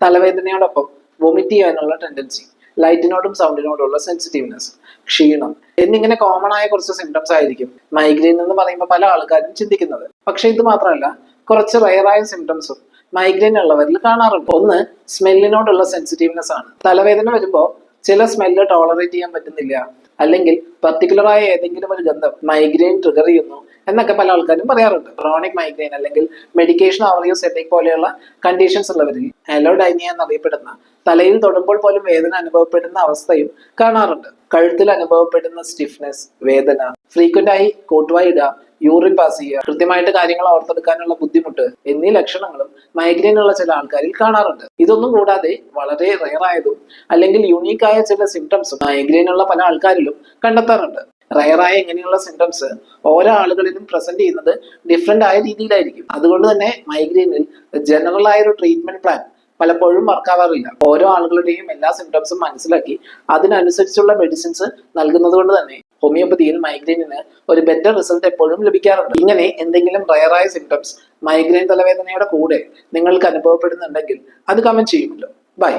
തലവേദനയോടൊപ്പം vomit ചെയ്യാനുള്ള tendency, ലൈറ്റിനോടും സൗണ്ടിനോടുള്ള sensitiveness, ക്ഷീണം എന്നിങ്ങനെ കോമൺ ആയ കുറച്ച് സിംറ്റംസ് ആയിരിക്കും മൈഗ്രെയിൻ എന്ന് പറയുമ്പോൾ പല ആൾക്കാരും ചിന്തിക്കുന്നത്. പക്ഷെ ഇത് മാത്രമല്ല, കുറച്ച് റയറായ സിംറ്റംസും മൈഗ്രെയിൻ ഉള്ളവരിൽ കാണാറുണ്ട്. ഒന്ന്, സ്മെല്ലിനോടുള്ള സെൻസിറ്റീവ്നെസ് ആണ്. തലവേദന വരുമ്പോൾ ചില സ്മെല്ല് ടോളറേറ്റ് ചെയ്യാൻ പറ്റുന്നില്ല, അല്ലെങ്കിൽ പർട്ടിക്കുലറായ ഏതെങ്കിലും ഒരു ഗന്ധം മൈഗ്രെയിൻ ട്രിഗർ ചെയ്യുന്നു എന്നൊക്കെ പല ആൾക്കാരും പറയാറുണ്ട്. ക്രോണിക് മൈഗ്രെയിൻ അല്ലെങ്കിൽ മെഡിക്കേഷൻ ഓവർയൂസ് ഹെഡേക്ക് പോലെയുള്ള കണ്ടീഷൻസ് ഉള്ളവരിൽ അലോഡൈനിയ എന്നറിയപ്പെടുന്ന തലയിൽ തൊടുമ്പോൾ പോലും വേദന അനുഭവപ്പെടുന്ന അവസ്ഥയും കാണാറുണ്ട്. കഴുത്തിൽ അനുഭവപ്പെടുന്ന സ്റ്റിഫ്നെസ്, വേദന, ഫ്രീക്വന്റ് ആയി കോട്ടുവായി ഇടുക, യൂറിൻ പാസ് ചെയ്യുക, കൃത്യമായിട്ട് കാര്യങ്ങൾ ഓർത്തെടുക്കാനുള്ള ബുദ്ധിമുട്ട് എന്നീ ലക്ഷണങ്ങളും മൈഗ്രെയിൻ ഉള്ള ചില ആൾക്കാരിൽ കാണാറുണ്ട്. ഇതൊന്നും കൂടാതെ വളരെ റയറായതും അല്ലെങ്കിൽ യുണീക്കായ ചില സിംറ്റംസും മൈഗ്രെയിൻ ഉള്ള പല ആൾക്കാരിലും കണ്ടെത്താറുണ്ട്. റയറായ ഇങ്ങനെയുള്ള സിംറ്റംസ് ഓരോ ആളുകളിലും പ്രസന്റ് ചെയ്യുന്നത് ഡിഫറെന്റ് ആയ രീതിയിലായിരിക്കും. അതുകൊണ്ട് തന്നെ മൈഗ്രെയിനിൽ ജനറൽ ആയ ഒരു ട്രീറ്റ്മെന്റ് പ്ലാൻ പലപ്പോഴും വർക്കാവാറില്ല. ഓരോ ആളുകളുടെയും എല്ലാ സിംറ്റംസും മനസ്സിലാക്കി അതിനനുസരിച്ചുള്ള മെഡിസിൻസ് നൽകുന്നത് കൊണ്ട് തന്നെ ഹോമിയോപ്പതിയിൽ മൈഗ്രെയിനിന് ഒരു ബെറ്റർ റിസൾട്ട് എപ്പോഴും ലഭിക്കാറുണ്ട്. ഇങ്ങനെ എന്തെങ്കിലും റയറായ സിംറ്റംസ് മൈഗ്രെയിൻ തലവേദനയുടെ കൂടെ നിങ്ങൾക്ക് അനുഭവപ്പെടുന്നുണ്ടെങ്കിൽ അത് കമന്റ് ചെയ്യുമല്ലോ. ബൈ.